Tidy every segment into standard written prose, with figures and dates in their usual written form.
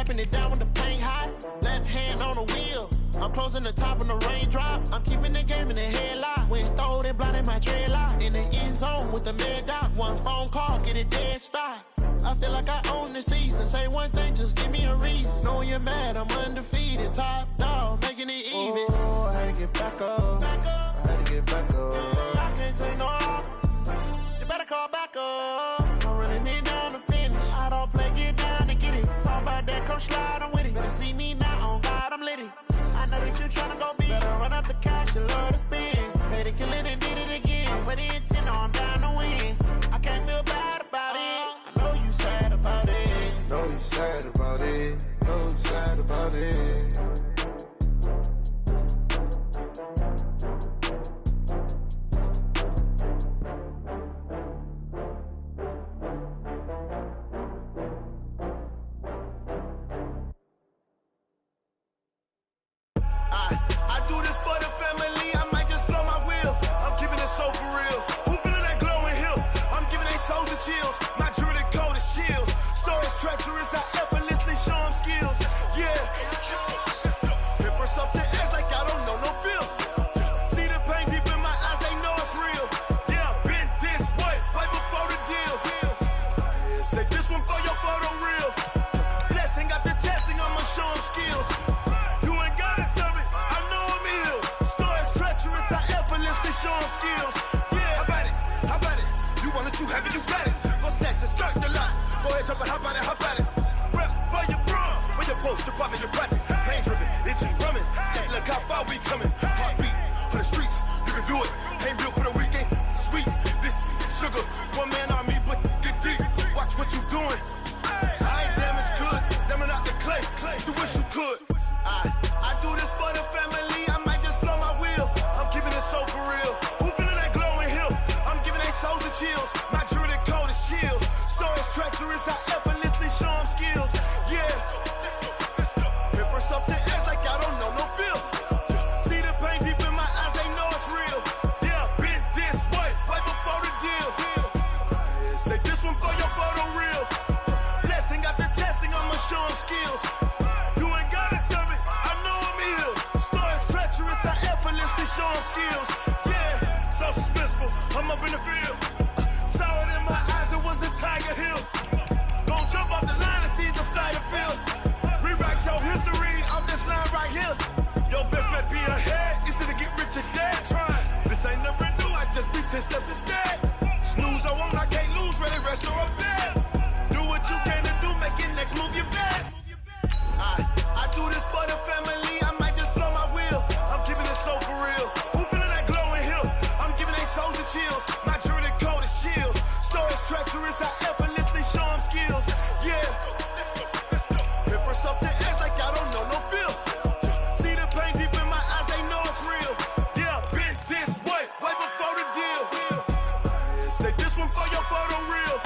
wiping it down when the paint hot. Left hand on the wheel. I'm closing the top on the raindrop. I'm keeping the game in the headlock. When throwed and blinded my dreadlock. In the end zone with the mad dot. One phone call, get it dead stop. I feel like I own the season. Say one thing, just give me a reason. Knowing you're mad, I'm undefeated. Top dog, making it even. Oh, I had to get back up. Back up. I had to get back up. I can't take no off. You better call back up. I'm running it down to finish. I don't play, get down and get it. Talk about that, come slide, I'm with it. Better see me now, on God, I'm litty. I know that you're tryna go big. Better run up the cash, you love to spend. Paid to kill it and did it again. But the intent on down to win. I can't feel bad about it. I know you sad about it. Know you sad about it. Know you sad about it. I do this for the family, I might just blow my wheel. I'm keeping it so for real. Who feeling that glowing hill? I'm giving they soldier chills. My jewelry cold as shield. Stories treacherous, I effortlessly show them skills. Yeah. Paper stuff the edge like I don't know no bill. See the pain deep in my eyes, they know it's real. Yeah, been this way, right before the deal. Say this one for your photo real. Blessing after testing, I'ma show them skills. You ain't gotta tell me, I know I'm ill. Stories treacherous, I effortlessly show them skills. Yeah, how about it? How about it? You want it, you have it, you got it. Go snatch it, start the lot. Go ahead, jump it, how about it, how about it? Rep for your bro, for your post, your poppin', your projects. Pain driven, itching, drumming. Look how far we coming. Heartbeat on the streets, you can do it. Ain't built for the weekend, sweet. This sugar, one man army, but get deep. Watch what you doing. I ain't damaged goods, damn it out the clay. You wish you could. I do this for the family, I might just blow my wheel. I'm keeping it so for real. Who feeling that glowing hill? I'm giving they soldier chills. My jewelry cold as shield. Stories treacherous, I effortlessly show them skills. Yeah. Paper stuff the edge like I don't know no bill. See the pain deep in my eyes, they know it's real. Yeah, been this way, right before the deal. Say this one for your photo real. Blessing after testing, I'ma show them skills. You ain't gotta tell me, I know I'm ill. Stories treacherous, I effortlessly show them skills. Yeah, so suspenseful, I'm up in the field. Saw it in my eyes, it was the Tiger Hill. Gon' jump off the line and see the flyer field. Rewrite your history off this line right here. Your best bet be ahead, easy to get rich or dead trying. This ain't never new, I just be 10 steps instead. Snooze, I won't, I can't lose, ready, rest or I'm dead. Do what you can to do, make it next move your best. I do this for the family, I might just blow my wheel. I'm keeping it so for real. Who feeling that glowing hill? I'm giving they soldier chills. My jewelry cold as shield. Stories treacherous, I effortlessly show them skills. Yeah. Paper stuff the edge like I don't know no bill. See the pain deep in my eyes, they know it's real. Yeah, been this way, right before the deal. Say this one for your photo real.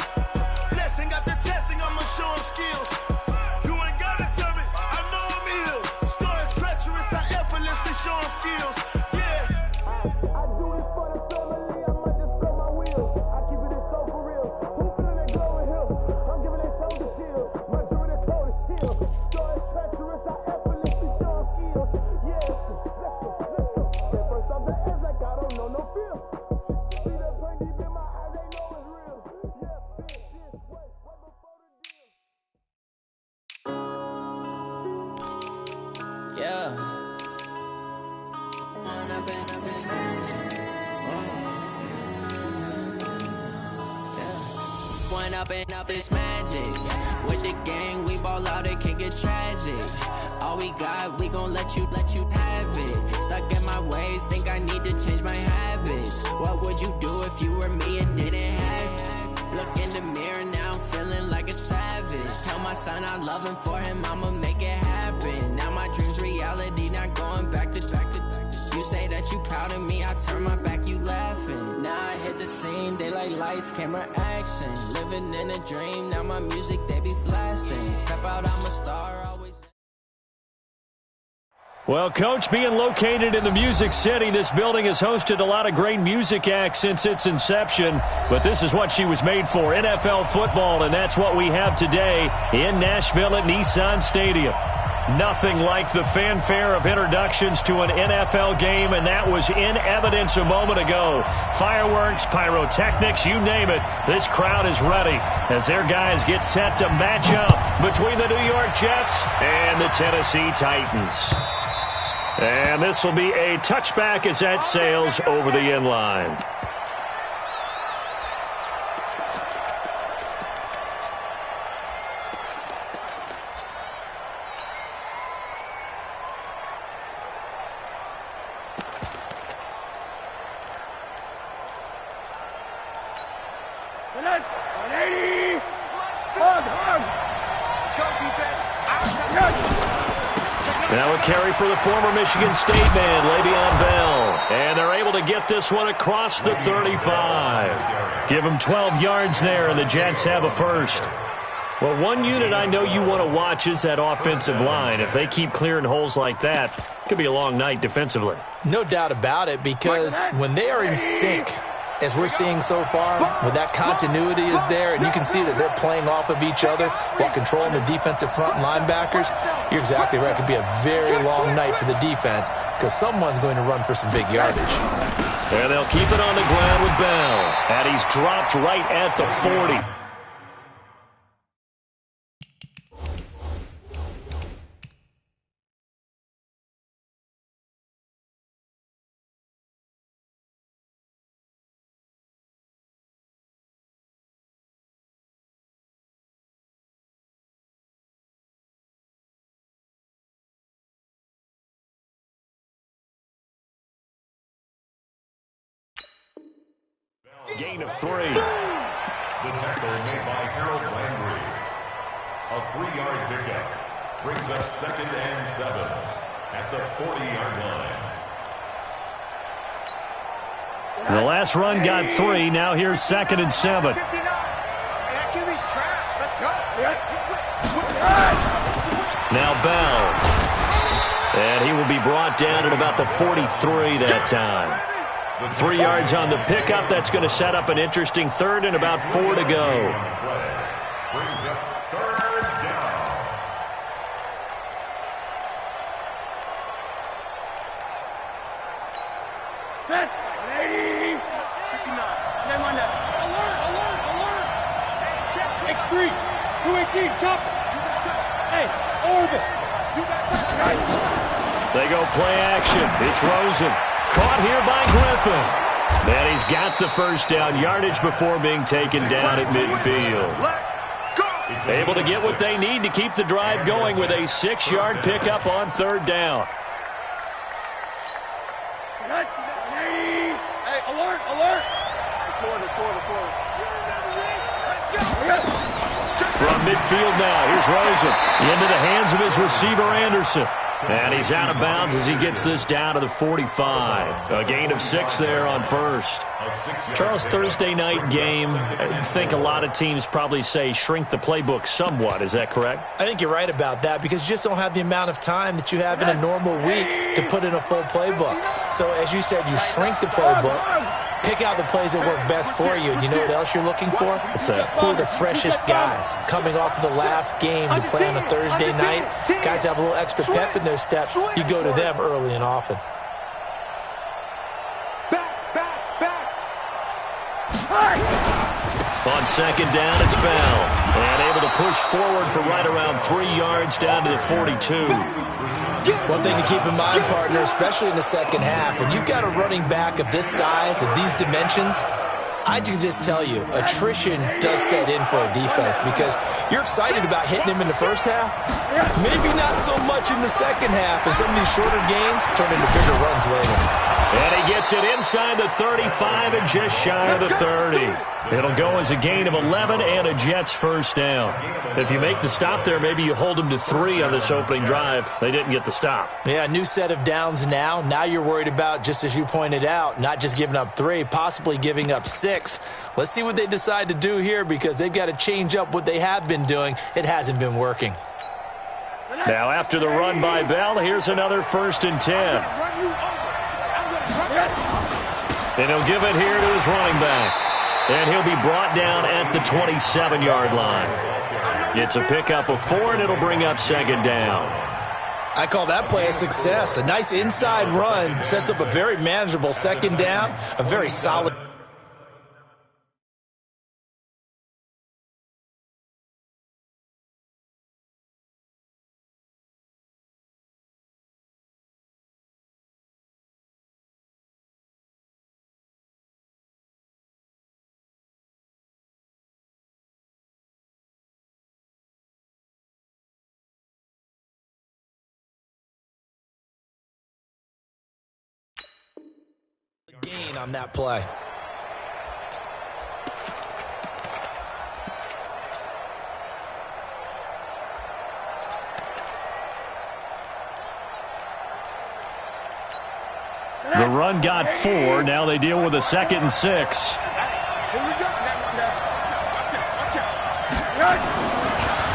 Blessing after testing, I'ma show them skills. You ain't gotta tell me, I know I'm ill. Stories treacherous, I effortlessly show them skills. Yeah. I do this for the family, I might just blow my wheel. I keep it so for real. Who feeling that glowing hill? I'm giving they soldier chills. My jewelry cold as shield. Stories treacherous, I effortlessly show them skills. Yeah. Let's go. Get first off the edge like I don't know no feel. See that pain deep in my eyes, they know it's real. Yeah, been this way, right before the deal. Yeah. One up and up is magic. With the gang, we ball out, it can get tragic. All we got, we gon' let you have it. Stuck in my ways, think I need to change my habits. What would you do if you were me and didn't have it? Look in the mirror now, I'm feeling like a savage. Tell my son I love him, for him I'ma make it happen. Now my dream's reality, not going back to. You say that you proud of me, I turn my back, you laughing. Now I hit the scene, daylight lights, camera action. Living in a dream, now my music, they be blasting. Step out, I'm a star, always. Well, Coach, being located in the Music City, this building has hosted a lot of great music acts since its inception. But this is what she was made for, NFL football, and that's what we have today in Nashville at Nissan Stadium. Nothing like the fanfare of introductions to an NFL game, and that was in evidence a moment ago. Fireworks, pyrotechnics, you name it. This crowd is ready as their guys get set to match up between the New York Jets and the Tennessee Titans. And this will be a touchback as that sails over the end line. Now a carry for the former Michigan State man, Le'Veon Bell. And they're able to get this one across the 35. Give them 12 yards there, and the Jets have a first. Well, one unit I know you want to watch is that offensive line. If they keep clearing holes like that, it could be a long night defensively. No doubt about it, because when they are in sync, as we're seeing so far, when that continuity is there and you can see that they're playing off of each other while controlling the defensive front linebackers, you're exactly right. It could be a very long night for the defense because someone's going to run for some big yardage. And they'll keep it on the ground with Bell. And he's dropped right at the 40. Gain of 3. The tackle made by Harold Landry. A 3-yard pickup brings up 2nd and 7 at the 40-yard line. The last run got 3. Now here's 2nd and 7. Now Bell. And he will be brought down at about the 43 that time. 3 yards on the pickup. That's going to set up an interesting third and about 4 to go. Brings up 3rd down. Set. 80. 59. Name on that. Alert. X3. 218. Chop. Hey, over. They go play action. It's Rosen. Caught here by Griffin. And he's got the first down yardage before being taken down at midfield. Able to get what they need to keep the drive going with a 6-yard pickup on 3rd down. Hey, alert. From midfield now, here's Rosen. Into the hands of his receiver, Anderson. And he's out of bounds as he gets this down to the 45. A gain of 6 there on first. Charles, Thursday night game, I think a lot of teams probably say shrink the playbook somewhat. Is that correct? I think you're right about that because you just don't have the amount of time that you have in a normal week to put in a full playbook. So as you said, you shrink the playbook, pick out the plays that work best for you. And you know what else you're looking for? What's that? Who are the freshest guys coming off of the last game to play on a Thursday night? Guys have a little extra pep in their step. You go to them early and often. On 2nd down, it's Bell. And able to push forward for right around 3 yards down to the 42. One thing to keep in mind, partner, especially in the second half, when you've got a running back of this size, of these dimensions, I can just tell you, attrition does set in for a defense because you're excited about hitting him in the first half. Maybe not so much in the second half, and some of these shorter gains turn into bigger runs later. And he gets it inside the 35 and just shy of the 30. It'll go as a gain of 11 and a Jets first down. If you make the stop there, maybe you hold them to 3 on this opening drive. They didn't get the stop. Yeah, new set of downs now. Now you're worried about, just as you pointed out, not just giving up 3, possibly giving up 6. Let's see what they decide to do here because they've got to change up what they have been doing. It hasn't been working. Now after the run by Bell, here's another 1st and 10. And he'll give it here to his running back. And he'll be brought down at the 27-yard line. It's a pickup of 4, and it'll bring up 2nd down. I call that play a success. A nice inside run sets up a very manageable 2nd down, a very solid. Gain on that play. The run got 4. Now they deal with a 2nd and 6.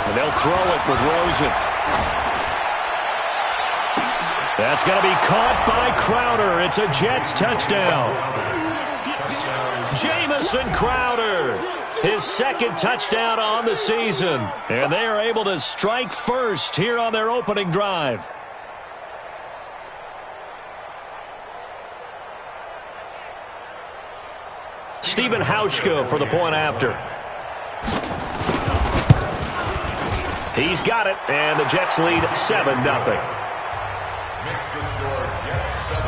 And they'll throw it with Rosen. That's going to be caught by Crowder. It's a Jets touchdown. Jamison Crowder, his 2nd touchdown on the season. And they are able to strike first here on their opening drive. Stephen Hauschka for the point after. He's got it, and the Jets lead 7-0. Makes the score Jets 7,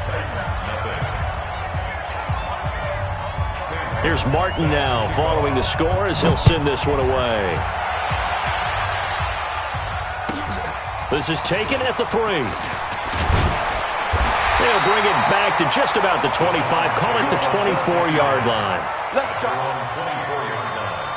Titans nothing. Here's Martin now following the score as he'll send this one away. This is taken at the 3. They'll bring it back to just about the 25. Call it the 24-yard line. Let's go. 24-yard line.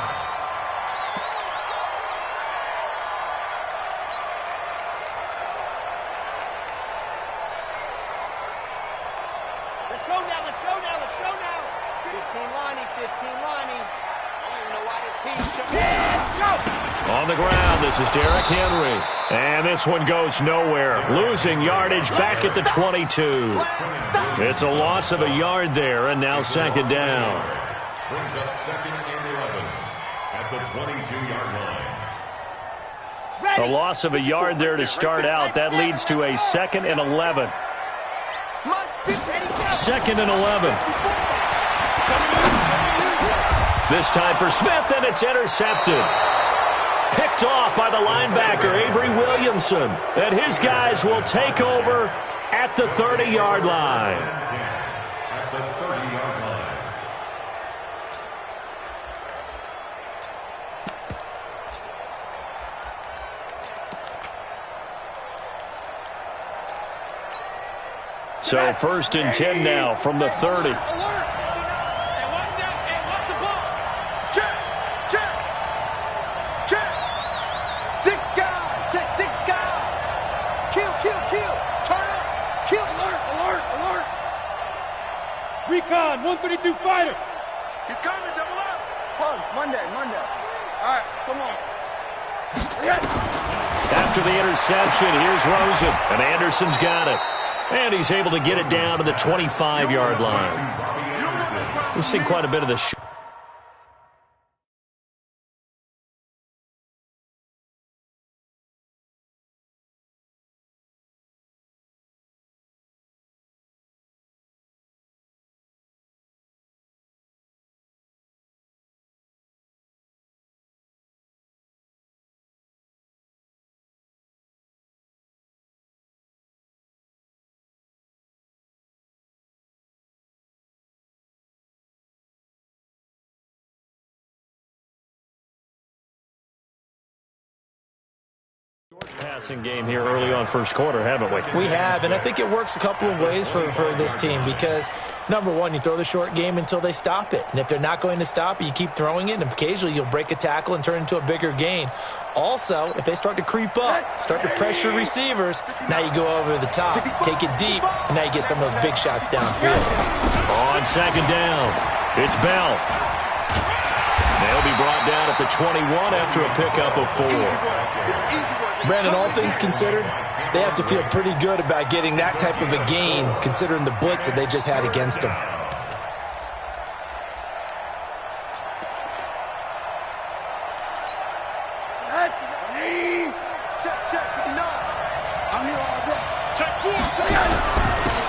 Let's go now, let's go now, let's go now. 15 Lonnie, 15 Lonnie. I don't even know why this team's so... Go! On the ground, this is Derrick Henry. And this one goes nowhere. Losing yardage back at the 22. It's a loss of a yard there, and now 2nd down. Brings up 2nd and 11 at the 22-yard line. A loss of a yard there to start out. That leads to a 2nd and 11. 2nd and 11. This time for Smith, and it's intercepted. Picked off by the linebacker, Avery Williamson. And his guys will take over at the 30-yard line. At the 30-yard line. So 1st and 10 now from the 30. Recon, 132 fighter. He's coming, double up. Monday. All right, come on. After the interception, here's Rosen, and Anderson's got it. And he's able to get it down to the 25-yard line. We've seen quite a bit of this. Passing game here early on first quarter, haven't we? We have, and I think it works a couple of ways for this team because, number one, you throw the short game until they stop it. And if they're not going to stop it, you keep throwing it, and occasionally you'll break a tackle and turn it into a bigger gain. Also, if they start to creep up, start to pressure receivers, now you go over the top, take it deep, and now you get some of those big shots downfield. On 2nd down, it's Bell. They'll be brought down at the 21 after a pickup of 4. Brandon, all things considered, they have to feel pretty good about getting that type of a gain, considering the blitz that they just had against them.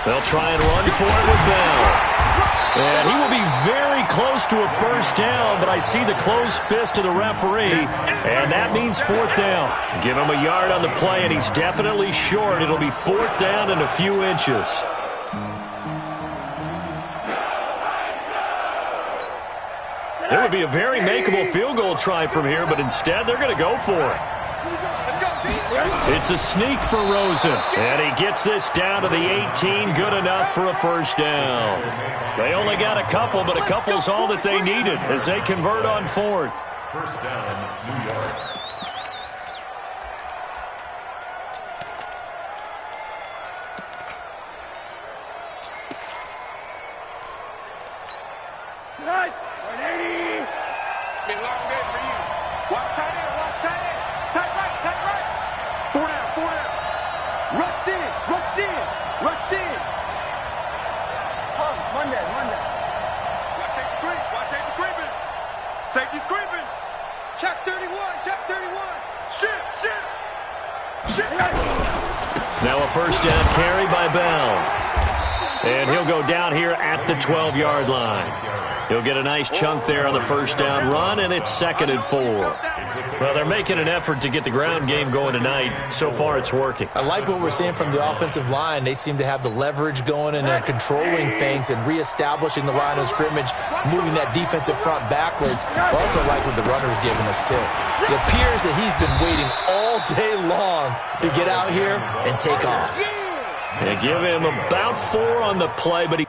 They'll try and run for it with Bell. And he will be very close to a first down, but I see the closed fist of the referee, and that means 4th down. Give him a yard on the play, and he's definitely short. It'll be 4th down and a few inches. It would be a very makeable field goal try from here, but instead they're going to go for it. It's a sneak for Rosen, and he gets this down to the 18, good enough for a first down. They only got a couple, but a couple's all that they needed as they convert on 4th. First down, New York. Big long game for you. Watch tight end, watch tight end. Tight right, tight right. 4 down, 4 down. Rush in, rush in, rush in. Monday. Watch safety creep, watch safety creeping. Safety's creeping. Check 31, check 31. Shit. Now a first down carry by Bell. And he'll go down here at the 12-yard line. He'll get a nice chunk there on the first down run, and it's 2nd and 4. Well, they're making an effort to get the ground game going tonight. So far, it's working. I like what we're seeing from the offensive line. They seem to have the leverage going, and they're controlling things and reestablishing the line of scrimmage, moving that defensive front backwards. I also like what the runner's giving us, too. It appears that he's been waiting all day long to get out here and take off. They give him about 4 on the play, but he...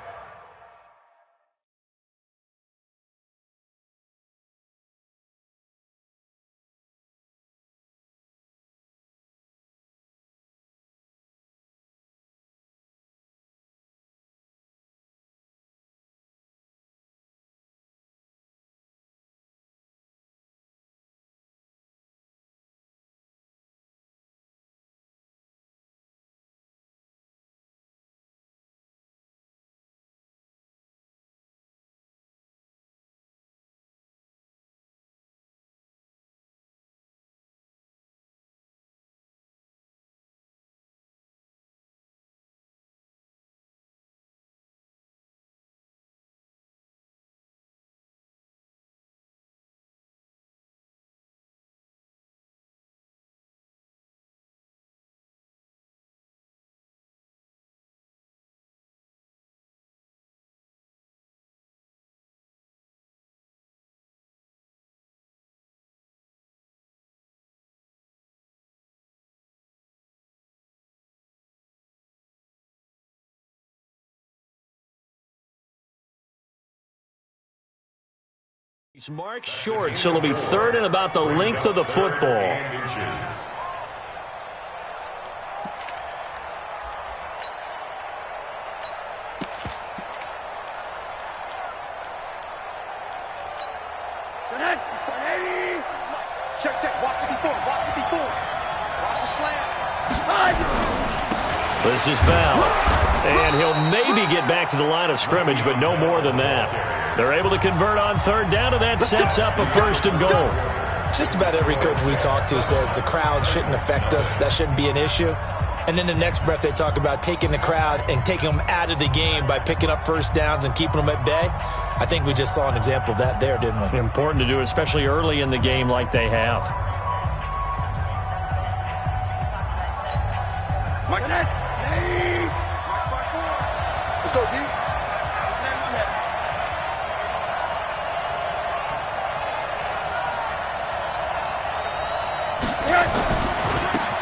He's marked short, so it'll be 3rd and about the length of the football. Check, watch 54, watch 54. Watch the slant. This is Bell. And he'll maybe get back to the line of scrimmage, but no more than that. They're able to convert on 3rd down, and that sets up a 1st and goal. Just about every coach we talk to says the crowd shouldn't affect us. That shouldn't be an issue. And then the next breath they talk about taking the crowd and taking them out of the game by picking up first downs and keeping them at bay. I think we just saw an example of that there, didn't we? Important to do, especially early in the game like they have. Mike. Let's go, D.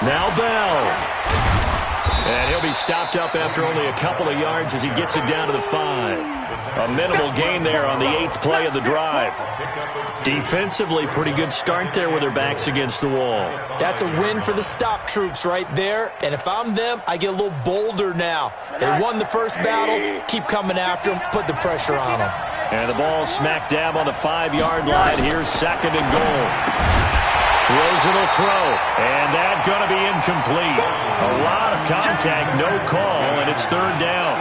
Now Bell. And he'll be stopped up after only a couple of yards as he gets it down to the 5. A minimal gain there on the 8th play of the drive. Defensively, pretty good start there with their backs against the wall. That's a win for the stop troops right there. And if I'm them, I get a little bolder now. They won the first battle. Keep coming after them. Put the pressure on them. And the ball smack dab on the 5-yard line. Here's 2nd and goal. Rosen will throw, and that's going to be incomplete. A lot of contact, no call, and it's 3rd down.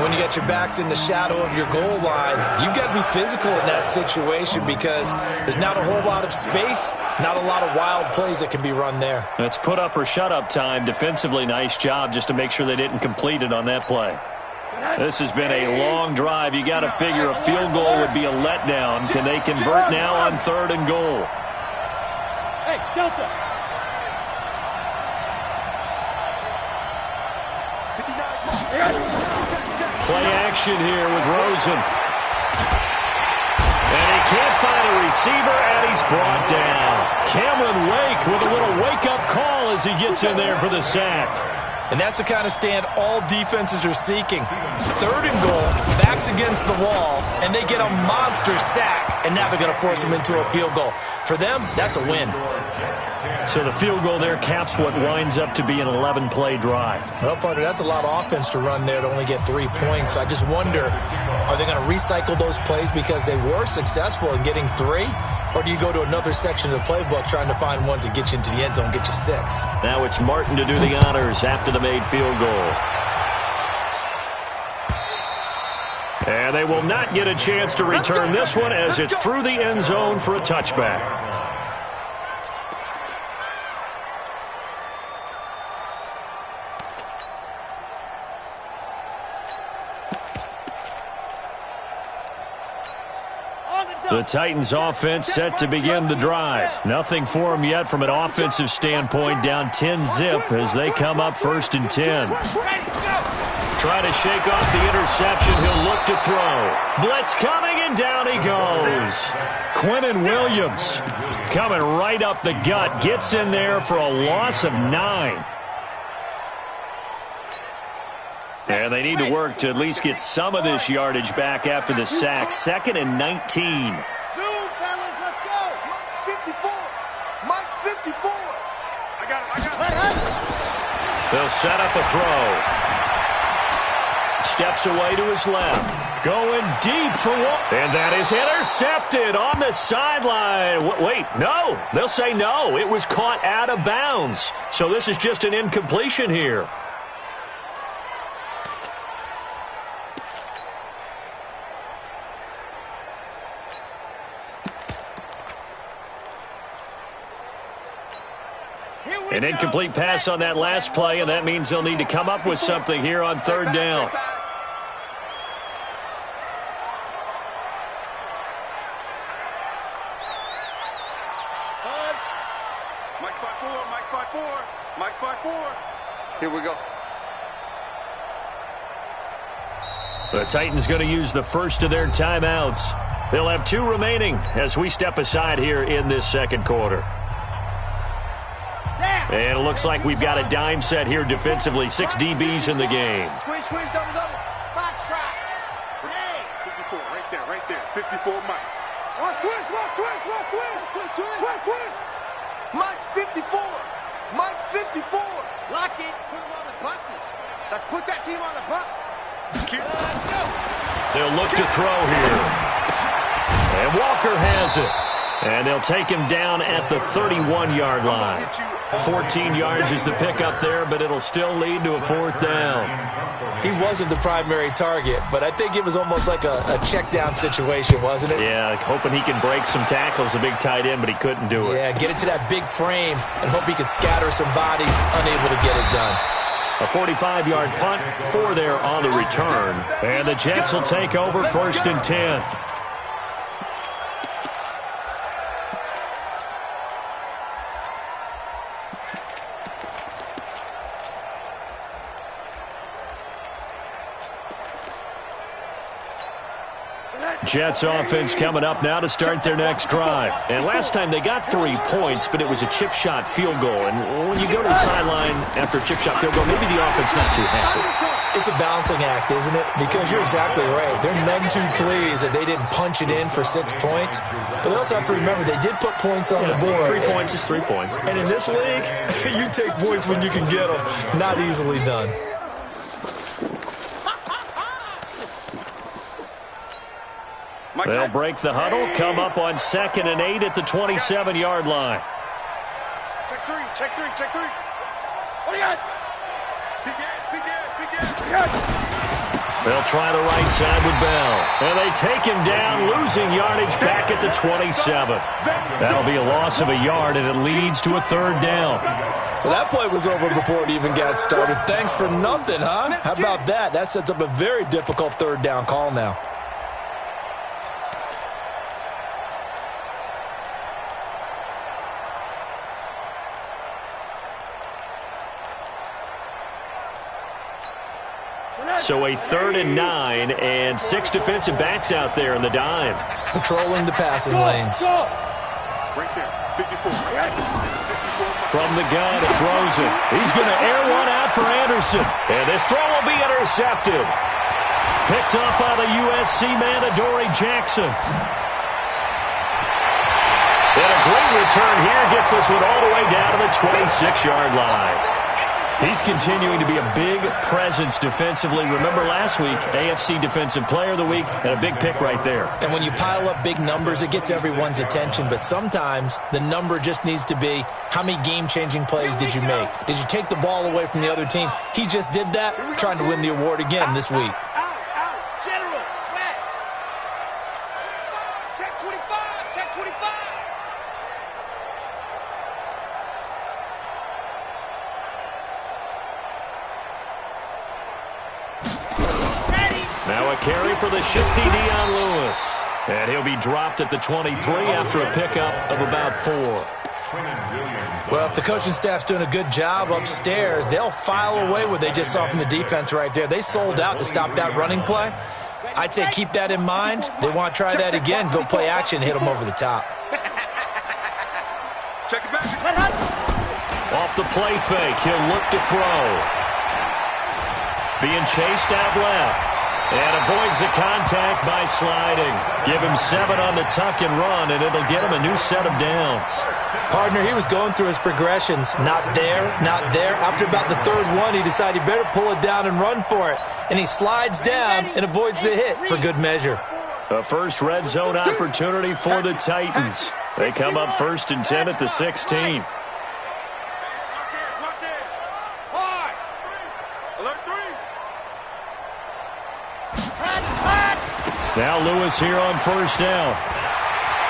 When you got your backs in the shadow of your goal line, you've got to be physical in that situation because there's not a whole lot of space, not a lot of wild plays that can be run there. That's put up or shut up time. Defensively, nice job just to make sure they didn't complete it on that play. This has been a long drive. You got to figure a field goal would be a letdown. Can they convert now on 3rd and goal? Hey, Delta. Play action here with Rosen. And he can't find a receiver, and he's brought down. Cameron Wake with a little wake-up call as he gets in there for the sack. And that's the kind of stand all defenses are seeking. 3rd and goal, backs against the wall, and they get a monster sack, and now they're going to force them into a field goal. For them, that's a win. So the field goal there caps what winds up to be an 11-play drive. Well, partner, that's a lot of offense to run there to only get 3 points. So I just wonder, are they going to recycle those plays because they were successful in getting 3? Or do you go to another section of the playbook trying to find ones that get you into the end zone, get you 6? Now it's Martin to do the honors after the made field goal. And they will not get a chance to return this one as it's through the end zone for a touchback. The Titans offense set to begin the drive. Nothing for them yet from an offensive standpoint, down 10-zip as they come up 1st and 10. Try to shake off the interception. He'll look to throw. Blitz coming, and down he goes. Quinnen Williams coming right up the gut. Gets in there for a loss of 9. And they need to work to at least get some of this yardage back after the sack. 2nd and 19. Zoom, fellas, let's go. Mike 54. I got it. They'll set up a throw. Steps away to his left. Going deep for one. And that is intercepted on the sideline. Wait, no. They'll say no. It was caught out of bounds. So this is just an incompletion here. An incomplete pass on that last play, and that means they'll need to come up with something here on 3rd down. Mike 5-4. Here we go. The Titans going to use the first of their timeouts. They'll have 2 remaining as we step aside here in this 2nd quarter. And it looks like we've got a dime set here defensively. 6 DBs in the game. Squeeze, double. Box trap. Hey. 54, right there. 54, Mike. Watch twist. Mike 54. Lock it. Put him on the buses. Let's put that team on the bus. They'll look to throw here. And Walker has it. And they'll take him down at the 31-yard line. 14 yards is the pickup there, but it'll still lead to a 4th down. He wasn't the primary target, but I think it was almost like a check-down situation, wasn't it? Yeah, hoping he can break some tackles, a big tight end, but he couldn't do it. Yeah, get it to that big frame and hope he can scatter some bodies, unable to get it done. A 45-yard punt, 4 there on the return. And the Jets will take over 1st and 10. Jets offense coming up now to start their next drive. And last time they got 3 points, but it was a chip shot field goal. And when you go to the sideline after a chip shot field goal, maybe the offense not too happy. It's a balancing act, isn't it? Because you're exactly right. They're none too pleased that they didn't punch it in for 6 points. But they also have to remember they did put points on the board. 3 points is 3 points. And in this league, you take points when you can get them. Not easily done. They'll break the huddle, come up on 2nd and 8 at the 27-yard line. Check three, check three, check three. What do you got? Begin. They'll try the right side with Bell. And they take him down, losing yardage back at the 27. That'll be a loss of a yard, and it leads to a 3rd down. Well, that play was over before it even got started. Thanks for nothing, huh? How about that? That sets up a very difficult 3rd down call now. So a 3rd and 9, and 6 defensive backs out there in the dime. Patrolling the passing lanes. Right there, 54. From the gun, it's Rosen. He's going to air one out for Anderson. And this throw will be intercepted. Picked up by the USC man, Adoree Jackson. And a great return here gets this one all the way down to the 26-yard line. He's continuing to be a big presence defensively. Remember last week, AFC Defensive Player of the Week, and a big pick right there. And when you pile up big numbers, it gets everyone's attention. But sometimes the number just needs to be, how many game-changing plays did you make? Did you take the ball away from the other team? He just did that, trying to win the award again this week. Out, General, West. Check 25, check 25. Now a carry for the shifty Dion Lewis. And he'll be dropped at the 23 after a pickup of about 4. Well, if the coaching staff's doing a good job upstairs, they'll file away what they just saw from the defense right there. They sold out to stop that running play. I'd say keep that in mind. They want to try that again. Go play action, hit them over the top. Check it back. Off the play fake, he'll look to throw. Being chased out left. And avoids the contact by sliding. Give him 7 on the tuck and run, and it'll get him a new set of downs. Partner, he was going through his progressions. Not there, not there. After about the 3rd one, he decided he better pull it down and run for it. And he slides down and avoids the hit for good measure. A first red zone opportunity for the Titans. They come up 1st and 10 at the 16. Now Lewis here on 1st down.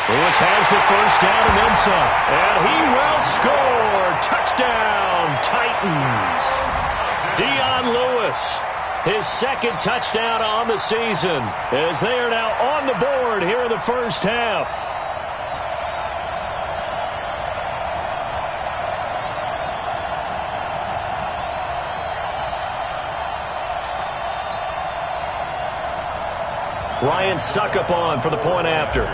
Lewis has the 1st down and then some. And he will score. Touchdown, Titans. Dion Lewis, his 2nd touchdown on the season, as they are now on the board here in the 1st half. Ryan Suckup on for the point after.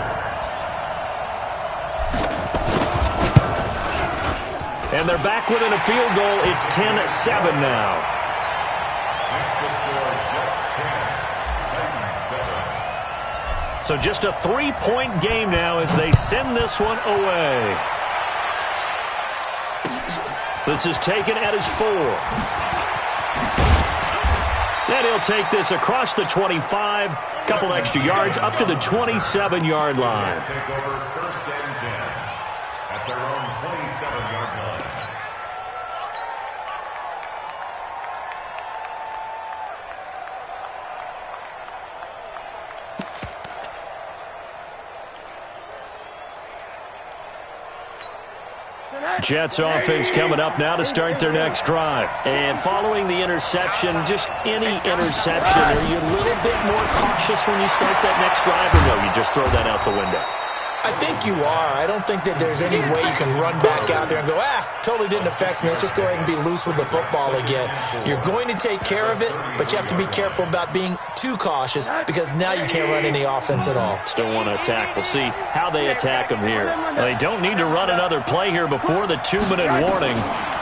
And they're back within a field goal. It's 10-7 now. So just a 3-point game now as they send this one away. This is taken at his 4. And he'll take this across the 25. Couple extra yards up to the 27-yard line. Take over 1st and 10 at their own 27-yard line. Jets offense coming up now to start their next drive. And following the interception, just any interception, are you a little bit more cautious when you start that next drive, or no, you just throw that out the window? I think you are. I don't think that there's any way you can run back out there and go, totally didn't affect me. Let's just go ahead and be loose with the football again. You're going to take care of it, but you have to be careful about being too cautious because now you can't run any offense at all. Still want to attack. We'll see how they attack them here. They don't need to run another play here before the 2-minute warning.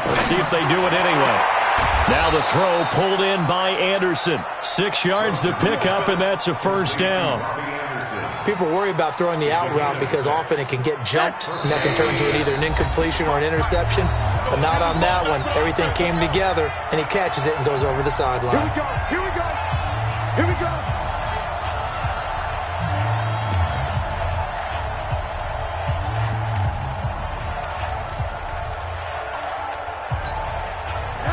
Let's see if they do it anyway. Now the throw pulled in by Anderson. 6 yards the pickup, and that's a 1st down. People worry about throwing the out route because often it can get jumped, and that can turn into either an incompletion or an interception. But not on that one. Everything came together, and he catches it and goes over the sideline. Here we go. Here we go. Here we go.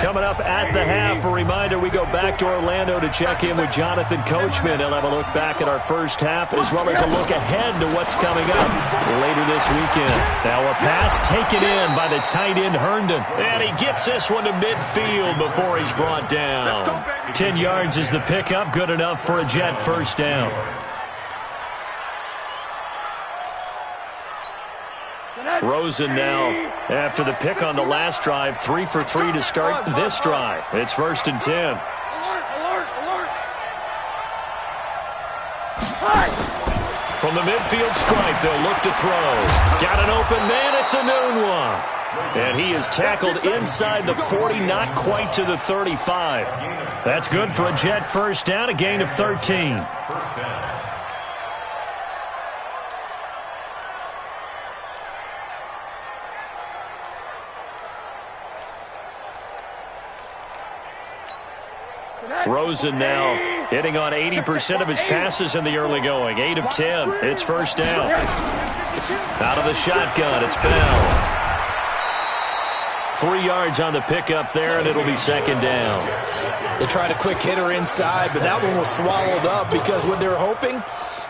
Coming up at the half, a reminder, we go back to Orlando to check in with Jonathan Coachman. He'll have a look back at our first half as well as a look ahead to what's coming up later this weekend. Now a pass taken in by the tight end Herndon. And he gets this one to midfield before he's brought down. 10 yards is the pickup, good enough for a Jet first down. Rosen now, after the pick on the last drive, 3 for 3 to start this drive. It's 1st and 10. Alert, alert. From the midfield stripe, they'll look to throw. Got an open man, it's a noon one. And he is tackled inside the 40, not quite to the 35. That's good for a Jet first down, a gain of 13. First down. Rosen now hitting on 80% of his passes in the early going. 8 of 10. It's first down. Out of the shotgun, it's Bell. 3 yards on the pickup there, and it'll be second down. They tried a quick hitter inside, but that one was swallowed up because what they were hoping,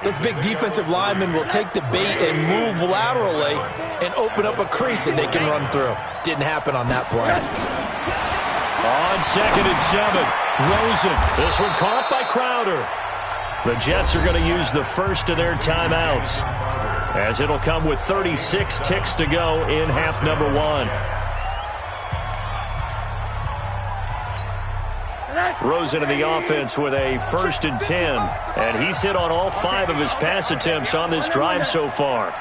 those big defensive linemen will take the bait and move laterally and open up a crease that they can run through. Didn't happen on that play. On 2nd and 7, Rosen. This one caught by Crowder. The Jets are going to use the first of their timeouts, as it'll come with 36 ticks to go in half number 1. Rosen in the offense with a 1st and 10, and he's hit on all 5 of his pass attempts on this drive so far.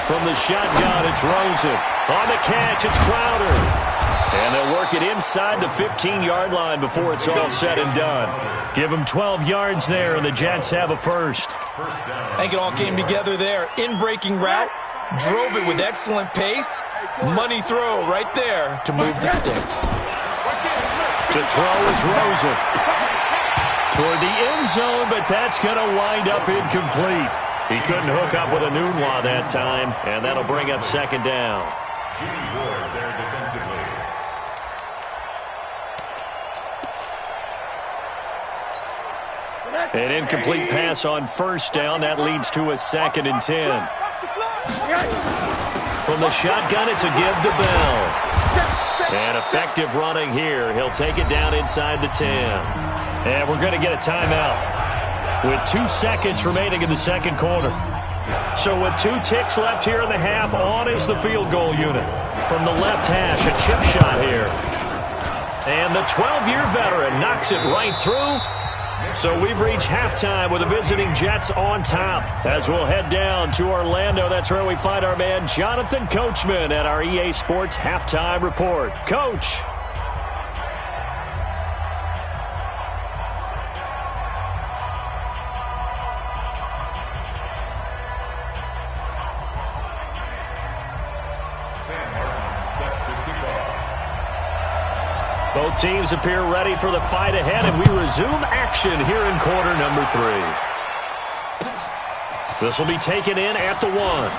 From the shotgun, it's Rosen. On the catch, it's Crowder. And they'll work it inside the 15-yard line before it's all said and done. Give them 12 yards there, and the Jets have a first. I think it all came together there. In-breaking route, drove it with excellent pace. Money throw right there to move the sticks. To throw is Rosen. Toward the end zone, but that's going to wind up incomplete. He couldn't hook up with a Nunwa that time, and that'll bring up second down. Jimmy Ward there defensively. An incomplete pass on first down. That leads to a 2nd and 10. From the shotgun, it's a give to Bell. And effective running here. He'll take it down inside the 10. And we're going to get a timeout with 2 seconds remaining in the second quarter. So with 2 ticks left here in the half, on is the field goal unit. From the left hash, a chip shot here. And the 12-year veteran knocks it right through. So we've reached halftime with the visiting Jets on top. As we'll head down to Orlando, that's where we find our man Jonathan Coachman at our EA Sports Halftime Report. Coach. Both teams appear ready for the fight ahead, and we resume action here in quarter number 3. This will be taken in at the 1.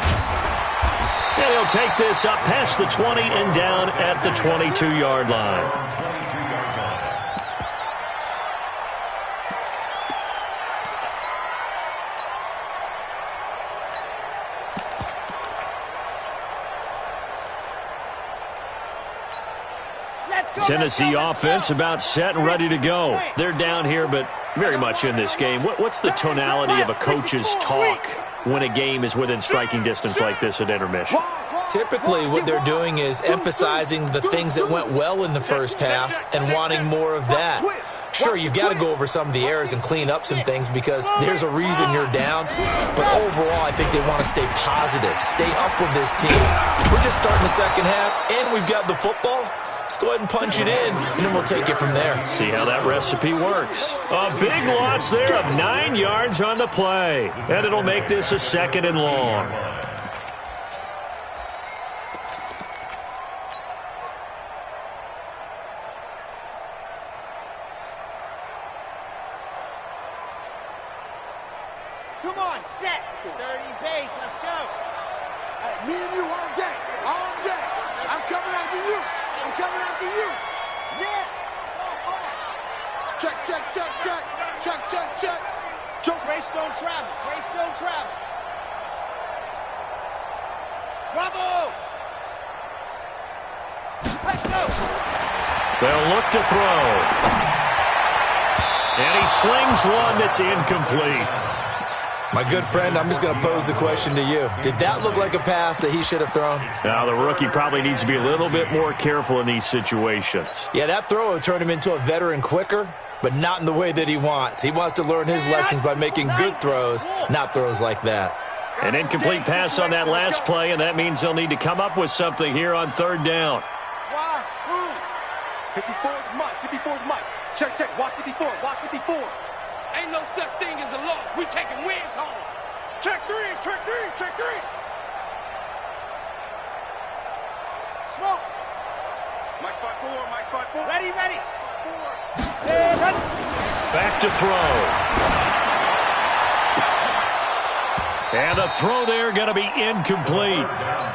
And he'll take this up past the 20 and down at the 22-yard line. Tennessee offense about set and ready to go. They're down here, but very much in this game. What's the tonality of a coach's talk when a game is within striking distance like this at intermission? Typically, what they're doing is emphasizing the things that went well in the first half and wanting more of that. Sure, you've got to go over some of the errors and clean up some things because there's a reason you're down. But overall, I think they want to stay positive, stay up with this team. We're just starting the second half, and we've got the football. Let's go ahead and punch it in, and then we'll take it from there. See how that recipe works. A big loss there of 9 yards on the play. And it'll make this a 2nd and long. Come on, set. 30 pace, let's go. Me and you all day. All day. I'm coming after you. I'm coming after you. Yeah. Check, check, check, check. Check, check, check. Grace don't travel. Grace don't travel. Bravo. Let's go. They'll look to throw. And he slings one that's incomplete. My good friend, I'm just going to pose the question to you. Did that look like a pass that he should have thrown? Now, the rookie probably needs to be a little bit more careful in these situations. Yeah, that throw would turn him into a veteran quicker, but not in the way that he wants. He wants to learn his lessons by making good throws, not throws like that. An incomplete pass on that last play, and that means they'll need to come up with something here on third down. 54 is Mike. 54 is Mike. Check, check. Watch 54. Watch 54. Ain't no such thing as a loss. We taking wins home. Check three. Check three. Check three. Smoke. Mike 5-4. Mike 5-4. Ready, ready. 4. Ready. Back to throw. And the throw there going to be incomplete.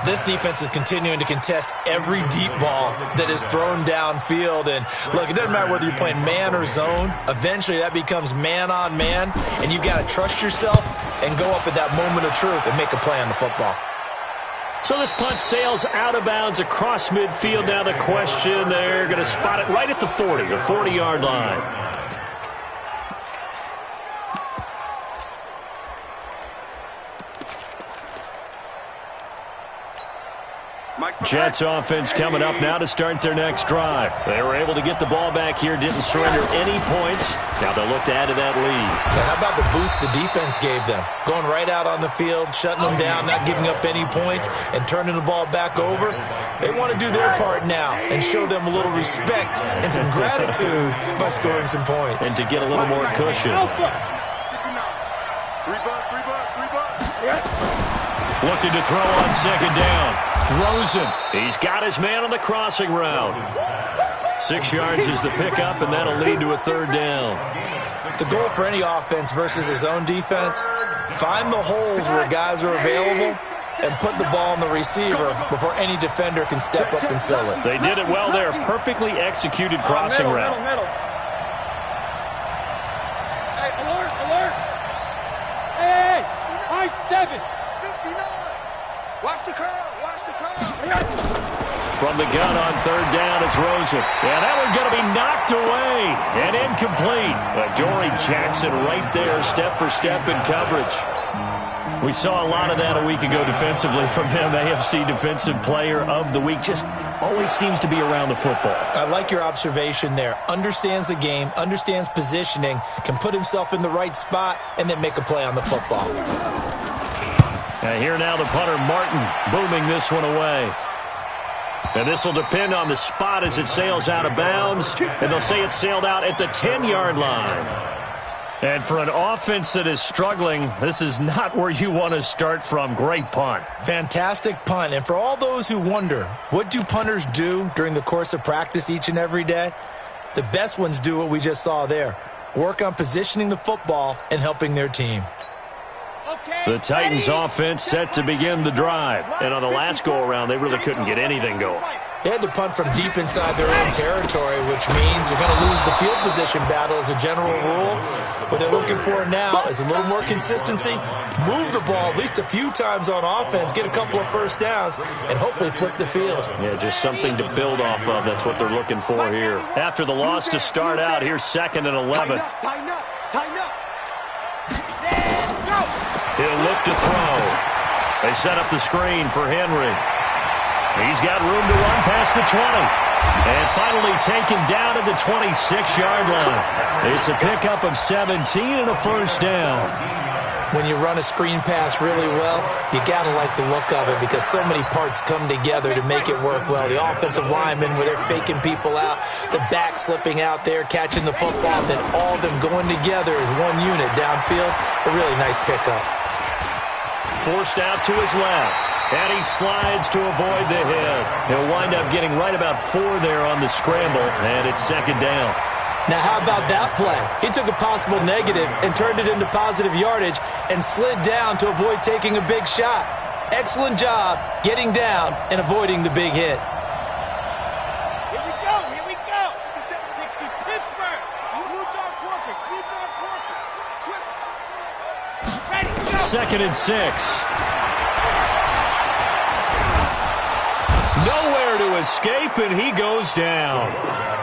This defense is continuing to contest every deep ball that is thrown downfield. And look, it doesn't matter whether you're playing man or zone. Eventually that becomes man on man. And you've got to trust yourself and go up at that moment of truth and make a play on the football. So this punt sails out of bounds across midfield. Now the question, they're going to spot it right at the 40, the 40-yard line. Jets offense coming up now to start their next drive. They were able to get the ball back here, didn't surrender any points. Now they'll look to add to that lead. Now how about the boost the defense gave them? Going right out on the field, shutting them down, not giving up any points, and turning the ball back over. They want to do their part now and show them a little respect and some gratitude by scoring some points. And to get a little more cushion. 3 bucks. Looking to throw on second down. Throws him. He's got his man on the crossing route. 6 yards is the pickup, and that'll lead to a third down. The goal for any offense versus his own defense, find the holes where guys are available and put the ball on the receiver before any defender can step up and fill it. They did it well there. Perfectly executed crossing route. Hey, alert. Hey, I-7. Watch the curl. From the gun on third down, it's Rosen. And that one's going to be knocked away and incomplete. Adoree Jackson right there, step for step in coverage. We saw a lot of that a week ago defensively from him. AFC Defensive Player of the Week. Just always seems to be around the football. I like your observation there. Understands the game, understands positioning, can put himself in the right spot, and then make a play on the football. Here now the punter, Martin, booming this one away. And this will depend on the spot as it sails out of bounds. And they'll say it sailed out at the 10-yard line. And for an offense that is struggling, this is not where you want to start from. Great punt. Fantastic punt. And for all those who wonder, what do punters do during the course of practice each and every day? The best ones do what we just saw there. Work on positioning the football and helping their team. The Titans offense set to begin the drive. And on the last go-around, they really couldn't get anything going. They had to punt from deep inside their own territory, which means they're going to lose the field position battle as a general rule. What they're looking for now is a little more consistency, move the ball at least a few times on offense, get a couple of first downs, and hopefully flip the field. Yeah, just something to build off of. That's what they're looking for here. After the loss to start out, here's 2nd and 11. Tighten up. He'll look to throw. They set up the screen for Henry. He's got room to run past the 20. And finally taken down at the 26-yard line. It's a pickup of 17 and a first down. When you run a screen pass really well, you got to like the look of it because so many parts come together to make it work well. The offensive linemen, where they're faking people out, the back slipping out there, catching the football, then all of them going together as one unit downfield. A really nice pickup. Forced out to his left. And he slides to avoid the hit. He'll wind up getting right about 4 there on the scramble, and it's 2nd down. Now, how about that play? He took a possible negative and turned it into positive yardage and slid down to avoid taking a big shot. Excellent job getting down and avoiding the big hit. Here we go. This is that 60 Pittsburgh. Blue Dog Quarkers. Switch. Ready, go. 2nd and 6. Nowhere to escape, and he goes down.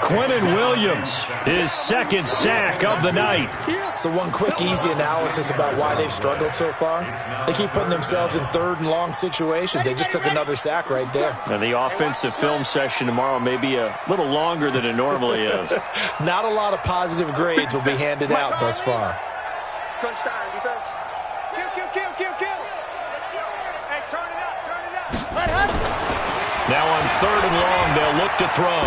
Quentin Williams, his 2nd sack of the night. So one quick, easy analysis about why they've struggled so far. They keep putting themselves in 3rd and long situations. They just took another sack right there. And the offensive film session tomorrow may be a little longer than it normally is. Not a lot of positive grades will be handed out thus far. Crunch time, defense. Kill. Hey, turn it up. Now on 3rd and long, they'll look to throw.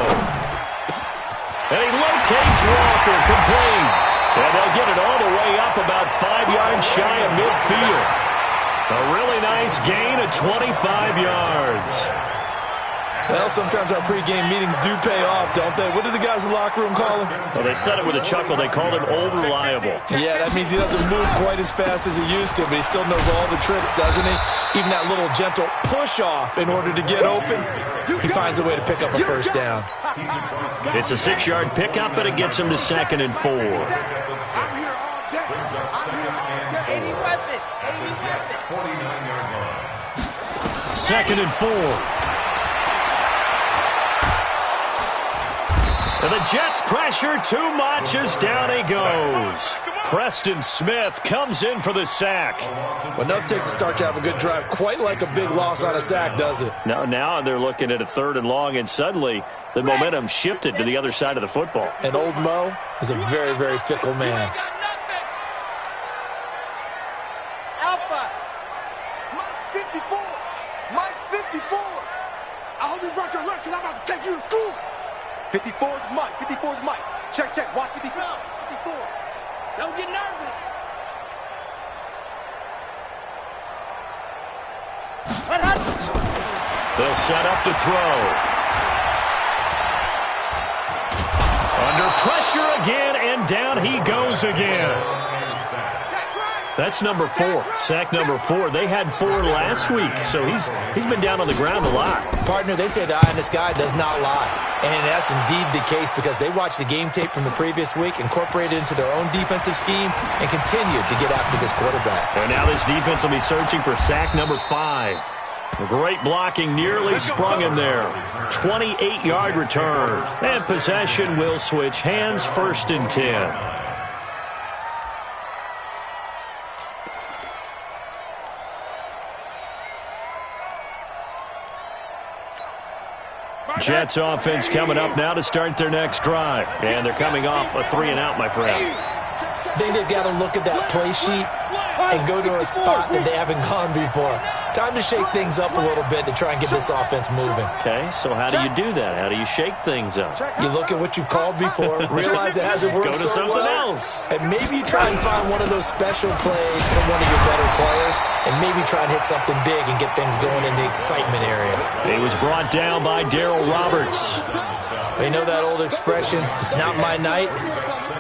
And he locates Walker, complete. And they'll get it all the way up about 5 yards shy of midfield. A really nice gain of 25 yards. Well, sometimes our pregame meetings do pay off, don't they? What do the guys in the locker room call him? Well, they said it with a chuckle. They called him old reliable. Yeah, that means he doesn't move quite as fast as he used to, but he still knows all the tricks, doesn't he? Even that little gentle push-off in order to get open, he finds a way to pick up a first down. It's a 6-yard pickup, and it gets him to 2nd and 4. I'm here all day. Any weapon. 49-yard line. 2nd and 4. And the Jets pressure too much as down he goes. Preston Smith comes in for the sack. Well, enough takes to start to have a good drive. Quite like a big loss on a sack, does it? Now they're looking at a 3rd and long, and suddenly the momentum shifted to the other side of the football. And old Mo is a very, very fickle man. Alpha. Mike 54. Mike 54. I hope you brought your lunch because I'm about to take you to school. 54 is Mike. 54 is Mike. Check. Watch 54. 54. Don't get nervous. They'll set up to throw. Under pressure again, and down he goes again. That's number 4. Sack number 4. They had 4 last week, so he's been down on the ground a lot. Partner, they say the eye in the sky does not lie. And that's indeed the case because they watched the game tape from the previous week, incorporated it into their own defensive scheme, and continued to get after this quarterback. And now this defense will be searching for sack number 5. Great blocking, nearly sprung in there. 28-yard return. And possession will switch hands, 1st and 10. Jets offense coming up now to start their next drive. And they're coming off a 3-and-out, my friend. I think they've got to look at that play sheet and go to a spot that they haven't gone before. Time to shake things up a little bit to try and get this offense moving. Okay, so how do you do that? How do you shake things up? You look at what you've called before, realize it hasn't worked Go to so something well, else. and maybe try and find one of those special plays from one of your better players, and maybe try and hit something big and get things going in the excitement area. He was brought down by Darryl Roberts. You know that old expression, it's not my night?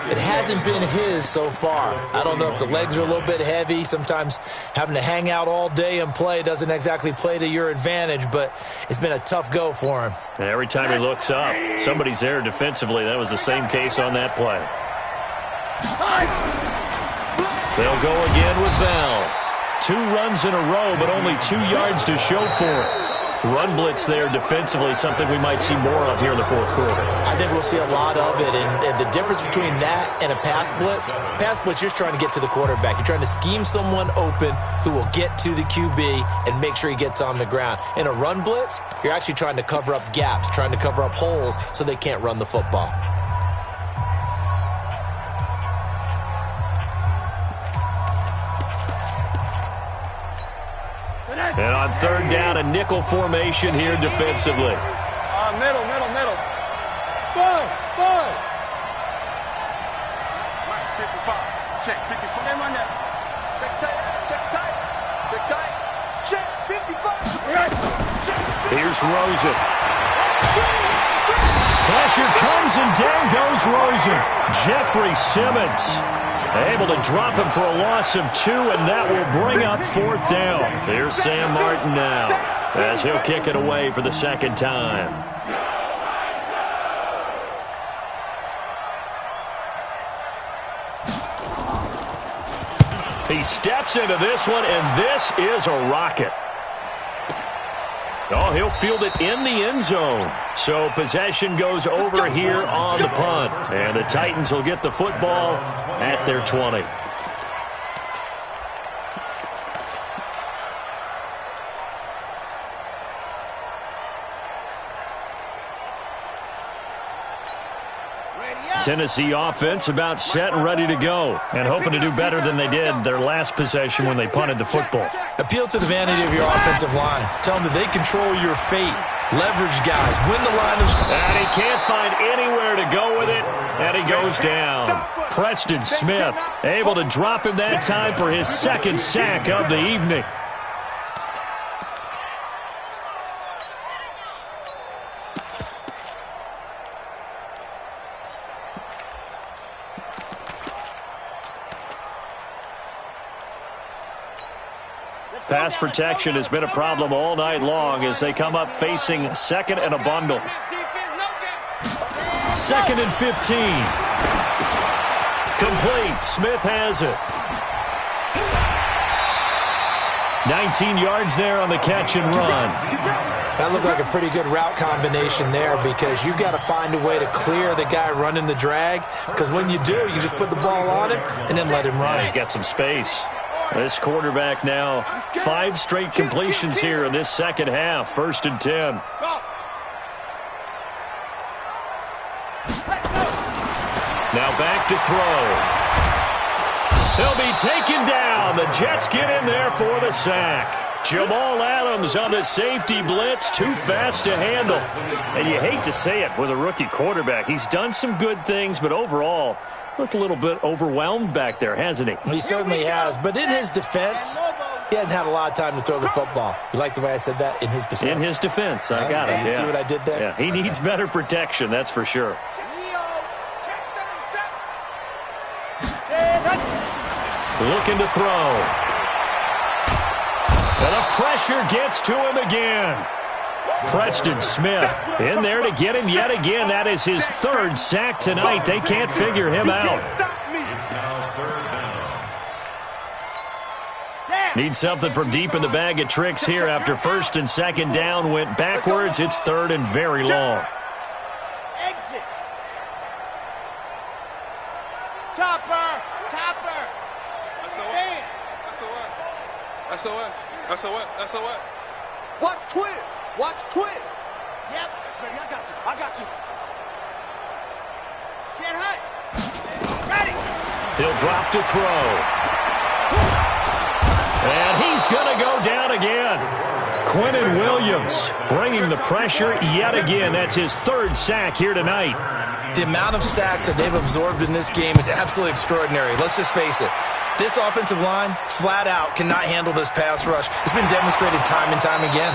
It hasn't been his so far. I don't know if the legs are a little bit heavy. Sometimes having to hang out all day and play doesn't exactly play to your advantage, but it's been a tough go for him. And every time he looks up, somebody's there defensively. That was the same case on that play. They'll go again with Bell. 2 runs in a row, but only 2 yards to show for it. Run blitz there defensively, something we might see more of here in the 4th quarter. I think we'll see a lot of it, and the difference between that and a pass blitz, you're trying to get to the quarterback. You're trying to scheme someone open who will get to the QB and make sure he gets on the ground. In a run blitz, you're actually trying to cover up gaps, trying to cover up holes so they can't run the football. And on 3rd down, a nickel formation here defensively. Middle. Boy. Mike 55. Check 55. Name on that. Check tight. Check 55. Here's Rosen. Pressure comes, and down goes Rosen. Jeffrey Simmons. Able to drop him for a loss of 2, and that will bring up 4th down. Here's Sam Martin now as he'll kick it away for the second time. He steps into this one, and this is a rocket. Oh, he'll field it in the end zone. So possession goes over here on the punt. And the Titans will get the football at their 20. Tennessee offense about set and ready to go, and hoping to do better than they did their last possession when they punted the football. Appeal to the vanity of your offensive line. Tell them that they control your fate. Leverage guys. Win the line of... And he can't find anywhere to go with it, and he goes down. Preston Smith able to drop him that time for his second sack of the evening. Pass protection has been a problem all night long as they come up facing second and a bundle. 2nd and 15. Complete. Smith has it. 19 yards there on the catch and run. That looked like a pretty good route combination there because you've got to find a way to clear the guy running the drag, because when you do, you just put the ball on him and then let him run. He's got some space. This quarterback now 5 straight completions here in this second half. 1st and 10. Now back to throw. He'll be taken down. The Jets get in there for the sack. Jamal Adams on the safety blitz. Too fast to handle. And you hate to say it with a rookie quarterback. He's done some good things, but overall, looked a little bit overwhelmed back there, hasn't he? He certainly has, but in his defense, he hasn't had a lot of time to throw the football. You like the way I said that? In his defense. In his defense, I got it. You see what I did there? Yeah, he needs better protection, that's for sure. Looking to throw. And the pressure gets to him again. Preston Smith in there to get him yet again. That is his 3rd sack tonight. They can't figure him out. Need something from deep in the bag of tricks here after 1st and 2nd down went backwards. It's 3rd and very long. Exit. Topper. SOS. Watch twist. Yep. Ready, I got you. Set high. Ready. He'll drop to throw. And he's going to go down again. Quinnen Williams bringing the pressure yet again. That's his 3rd sack here tonight. The amount of sacks that they've absorbed in this game is absolutely extraordinary. Let's just face it. This offensive line, flat out, cannot handle this pass rush. It's been demonstrated time and time again.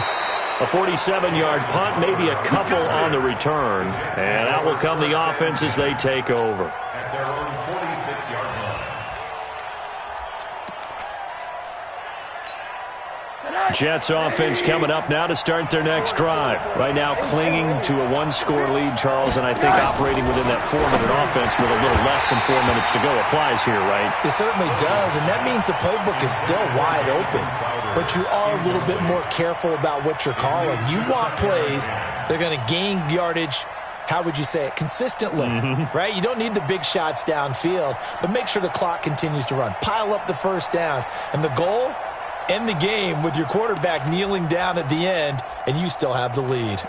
A 47-yard punt, maybe a couple on the return. And out will come the offense as they take over. At their own 46-yard line. Jets offense coming up now to start their next drive. Right now clinging to a 1-score lead, Charles, and I think operating within that 4-minute offense with a little less than 4 minutes to go applies here, right? It certainly does, and that means the playbook is still wide open. But you are a little bit more careful about what you're calling. You want plays, they're going to gain yardage, how would you say it, consistently, right? You don't need the big shots downfield, but make sure the clock continues to run. Pile up the first downs, and the goal, end the game with your quarterback kneeling down at the end, and you still have the lead.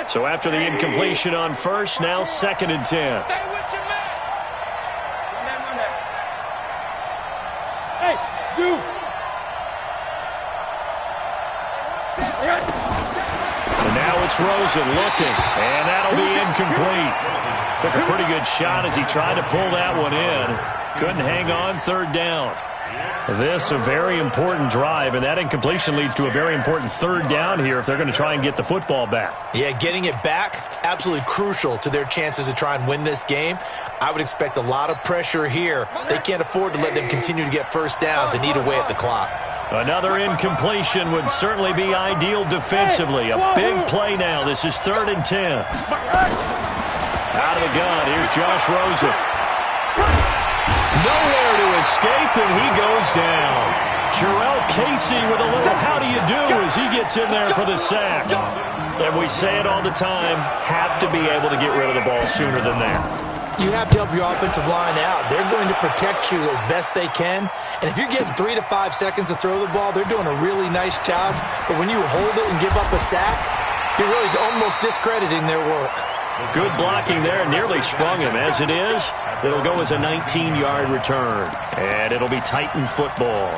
So after the incompletion on 1st, now 2nd and 10. Stay with your man. Hey, Zoo. And now it's Rosen looking, and that'll be incomplete. Took a pretty good shot as he tried to pull that one in. Couldn't hang on 3rd down. This a very important drive, and that incompletion leads to a very important third down here if they're going to try and get the football back. Yeah, getting it back, absolutely crucial to their chances to try and win this game. I would expect a lot of pressure here. They can't afford to let them continue to get first downs and eat away at the clock. Another incompletion would certainly be ideal defensively. A big play now. This is 3rd and 10. Out of the gun, here's Josh Rosen. Nowhere to escape, and he goes down. Jarrell Casey with a little how-do-you-do as he gets in there for the sack. And we say it all the time, have to be able to get rid of the ball sooner than that. You have to help your offensive line out. They're going to protect you as best they can. And if you're getting 3 to 5 seconds to throw the ball, they're doing a really nice job. But when you hold it and give up a sack, you're really almost discrediting their work. Good blocking there, nearly sprung him. As it is, it'll go as a 19-yard return. And it'll be Titan football.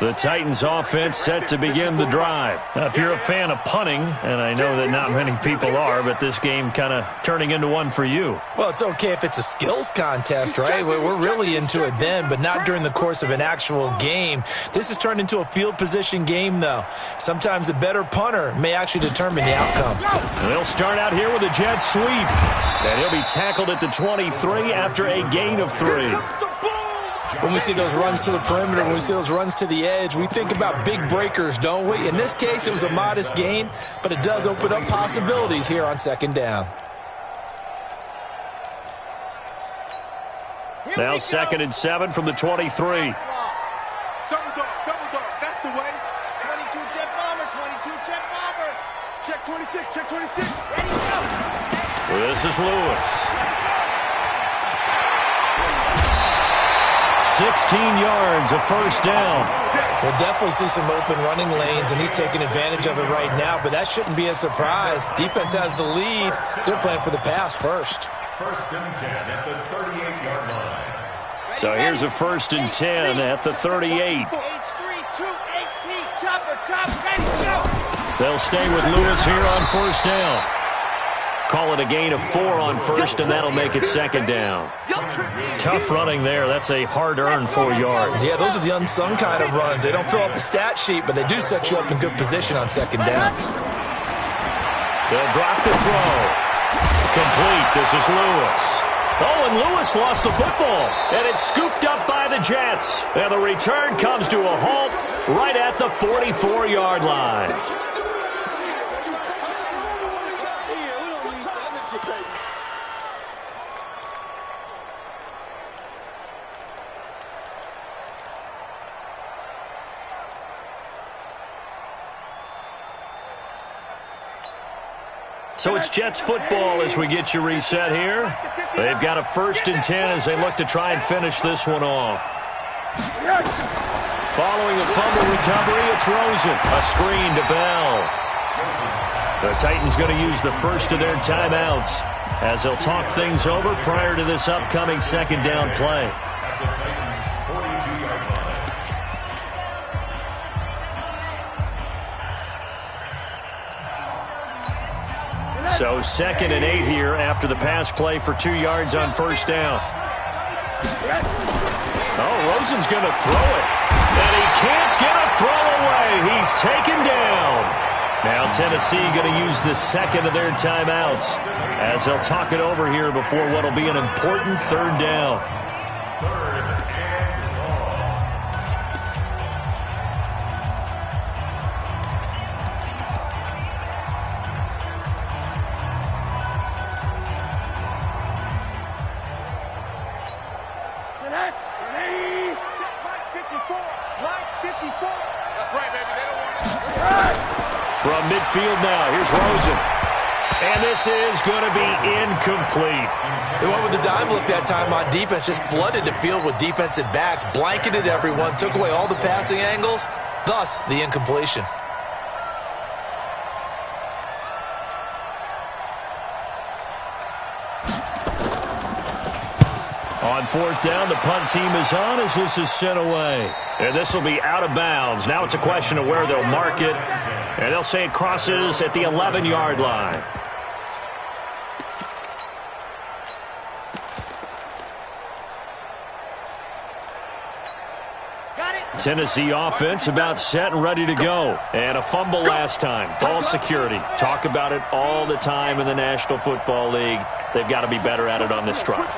The Titans offense set to begin the drive. Now, if you're a fan of punting, and I know that not many people are, but this game kind of turning into one for you. Well, it's okay if it's a skills contest, right? We're really into it then, but not during the course of an actual game. This has turned into a field position game, though. Sometimes a better punter may actually determine the outcome. They'll start out here with a jet sweep. And he'll be tackled at the 23 after a gain of 3. When we see those runs to the perimeter, when we see those runs to the edge, we think about big breakers, don't we? In this case, it was a modest gain, but it does open up possibilities here on 2nd down. Now 2nd and 7 from the 23. Double dog, that's the way. 22 jet bomber, 22 jet bomber. Check 26, check 26. Ready, go. This is Lewis. 16 yards, a first down. We'll definitely see some open running lanes, and he's taking advantage of it right now, but that shouldn't be a surprise. Defense has the lead. They're playing for the pass first. 1st and 10 at the 38-yard line. So here's a 1st and 10 at the 38. H3, 218, chopper, ready, go. They'll stay with Lewis here on 1st down. Call it a gain of 4 on 1st, and that'll make it 2nd down. Tough running there. That's a hard-earned 4 yards. Yeah, those are the unsung kind of runs. They don't fill up the stat sheet, but they do set you up in good position on 2nd down. They'll drop the throw. Complete. This is Lewis. Oh, and Lewis lost the football, and it's scooped up by the Jets. And the return comes to a halt right at the 44-yard line. So it's Jets football as we get you reset here. They've got a 1st and 10 as they look to try and finish this one off. Following a fumble recovery, it's Rosen. A screen to Bell. The Titans going to use the first of their timeouts as they'll talk things over prior to this upcoming 2nd down play. So 2nd and 8 here after the pass play for 2 yards on 1st down. Oh, Rosen's going to throw it. And he can't get a throw away. He's taken down. Now Tennessee going to use the 2nd of their timeouts as they'll talk it over here before what will be an important 3rd down. From midfield now, here's Rosen. And this is going to be incomplete. They went with the dime look that time on defense, just flooded the field with defensive backs, blanketed everyone, took away all the passing angles, thus the incompletion. On 4th down, the punt team is on as this is sent away. And this will be out of bounds. Now it's a question of where they'll mark it. And they'll say it crosses at the 11-yard line. Tennessee offense about set and ready to go. And a fumble last time. Ball security. Talk about it all the time in the National Football League. They've got to be better at it on this drive.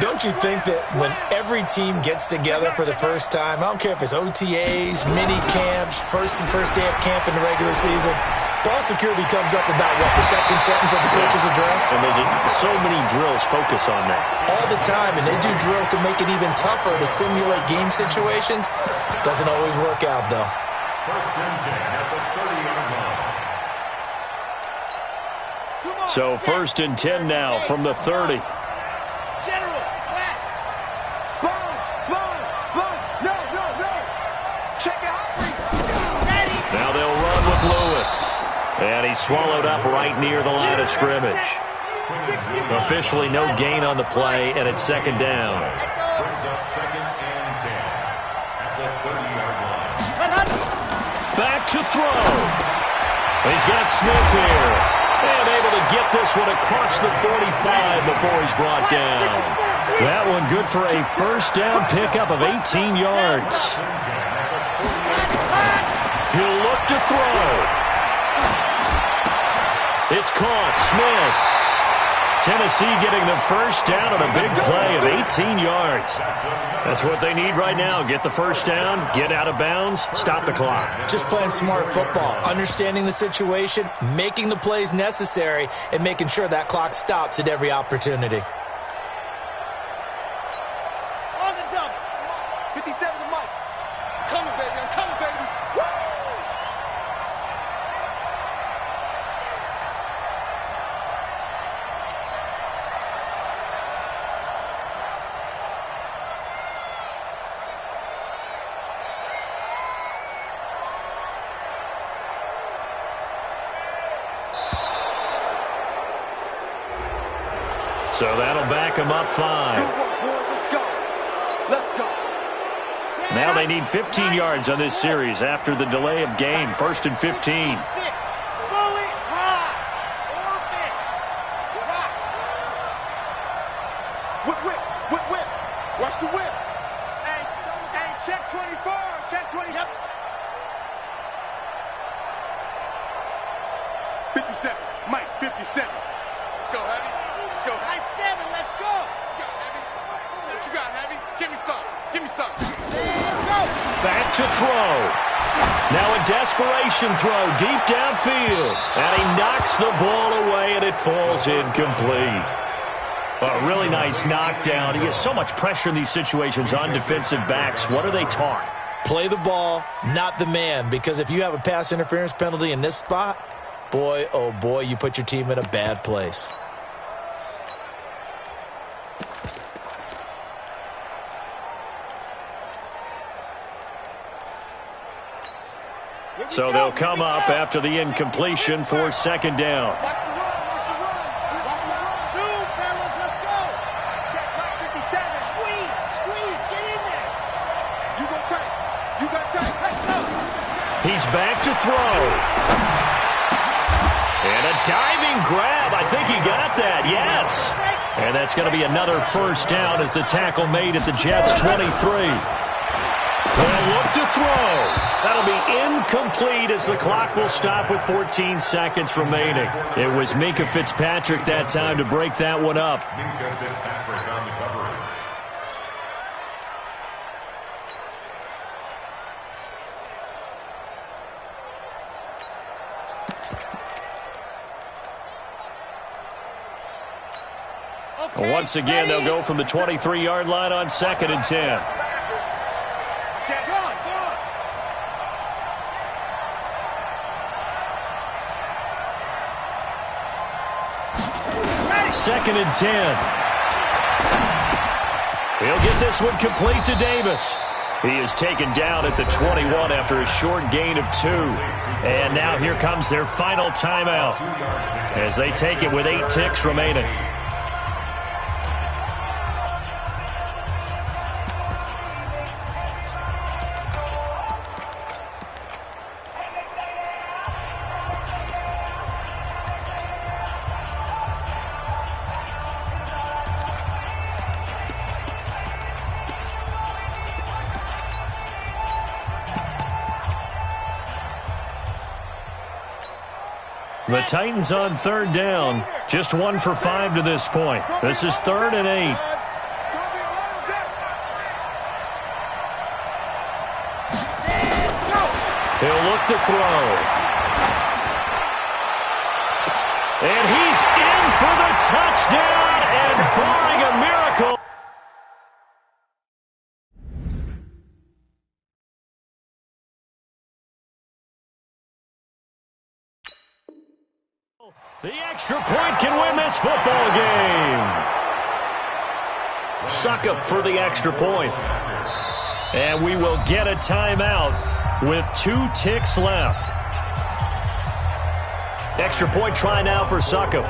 Don't you think that when every team gets together for the first time, I don't care if it's OTAs, mini camps, first day of camp in the regular season, ball security comes up about, what, the second sentence of the coach's address? And there's so many drills focus on that. All the time, and they do drills to make it even tougher to simulate game situations. Doesn't always work out, though. First and 10 at the 30-yard line. So first and 10 now from the 30. General, West. Sponge. No. Check it out. Ready. Now they'll run with Lewis. And he's swallowed up right near the line of scrimmage. Officially no gain on the play, and it's second down. Brings up second and 10 at the 30-yard line. Back to throw. He's got Smith here. And able to get this one across the 45 before he's brought down. That one good for a first down pickup of 18 yards. He'll look to throw. It's caught. Smith. Tennessee getting the first down on a big play of 18 yards. That's what they need right now. Get the first down, get out of bounds, stop the clock. Just playing smart football, understanding the situation, making the plays necessary, and making sure that clock stops at every opportunity. On the double. 57 to Mike. I'm coming, baby. Woo! So that'll back them up 5. Let's go. Now they need 15 yards on this series after the delay of game. First and 15. Fully high. Whip. Watch the whip. Hey, check 24. Check 20. Yep. 57. Mike, 57. Let's go, Heavy. Let's go. High 7. Let's go. What you got, Heavy? What you got, Heavy? Give me some. Let's go. Back to throw. Now a desperation throw deep downfield. And he knocks the ball away, and it falls incomplete. A really nice knockdown. He has so much pressure in these situations on defensive backs. What are they taught? Play the ball, not the man, because if you have a pass interference penalty in this spot, boy, oh boy, you put your team in a bad place. So they'll come up after the incompletion for second down. Watch the run. Dude, fellas, let's go. Check Mike 57. Squeeze. Get in there. You got time. Let's go. He's back to throw. And a diving grab. I think he got that. Yes. And that's going to be another first down as the tackle made at the Jets' 23. They'll look to throw. That'll be incomplete as the clock will stop with 14 seconds remaining. It was Minkah Fitzpatrick that time to break that one up. Minkah Fitzpatrick on the coverage. Once again, they'll go from the 23-yard line on second and 10. Second and 10. He'll get this one complete to Davis. He is taken down at the 21 after a short gain of 2. And now here comes their final timeout as they take it with 8 ticks remaining. The Titans on third down. Just 1 for 5 to this point. This is 3rd and 8. He'll look to throw. And he's in for the touchdown, and barring a miracle. The extra point can win this football game. Suckup for the extra point. And we will get a timeout with 2 ticks left. Extra point try now for Suckup.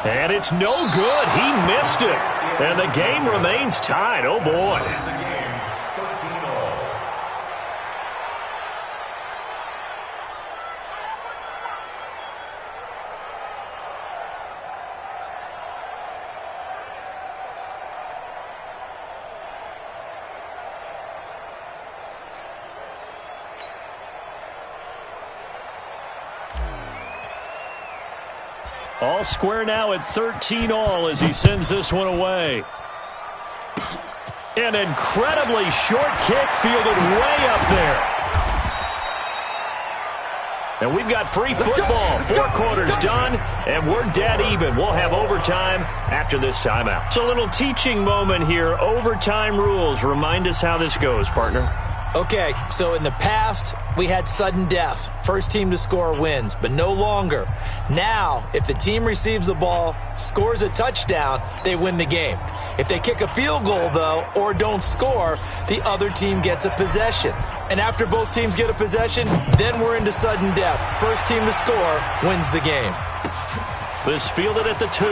And it's no good. He missed it. And the game remains tied. Oh, boy. All square now at 13-all as he sends this one away. An incredibly short kick fielded way up there. And we've got free football. 4 quarters done, and we're dead even. We'll have overtime after this timeout. It's a little teaching moment here. Overtime rules. Remind us how this goes, partner. Okay, so in the past, we had sudden death. First team to score wins, but no longer. Now, if the team receives the ball, scores a touchdown, they win the game. If they kick a field goal, though, or don't score, the other team gets a possession. And after both teams get a possession, then we're into sudden death. First team to score wins the game. This fielded at the 2.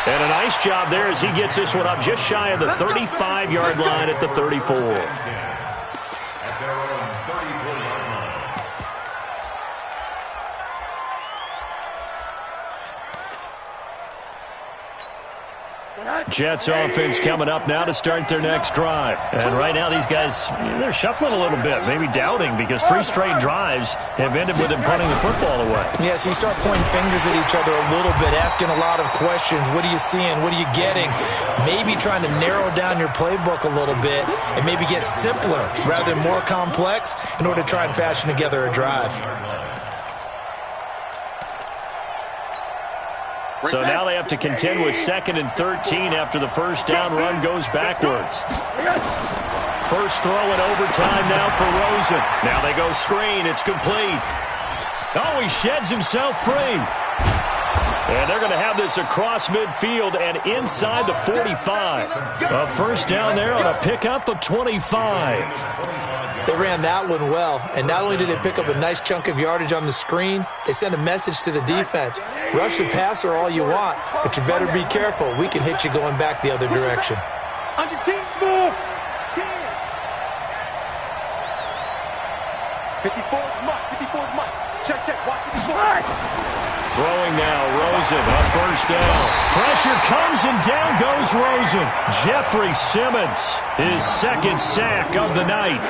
And a nice job there as he gets this one up just shy of the 35-yard line at the 34. At their own 34-yard line. Jets offense coming up now to start their next drive. And right now these guys, they're shuffling a little bit, maybe doubting, because 3 straight drives have ended with them punting the football away. Yeah, so you start pointing fingers at each other a little bit, asking a lot of questions. What are you seeing? What are you getting? Maybe trying to narrow down your playbook a little bit and maybe get simpler rather than more complex in order to try and fashion together a drive. So now they have to contend with 2nd and 13 after the first down run goes backwards. First throw in overtime now for Rosen. Now they go screen. It's complete. Oh, he sheds himself free. And they're going to have this across midfield and inside the 45. A first down there on a pickup of 25. They ran that one well, and not only did they pick up a nice chunk of yardage on the screen, they sent a message to the defense. Rush the passer all you want, but you better be careful. We can hit you going back the other direction. On your team, smooth. 54 is Mike. 54 is Mike. Check, watch 54. Throwing now, Rosen on first down. Pressure comes and down goes Rosen. Jeffrey Simmons, his 2nd sack of the night.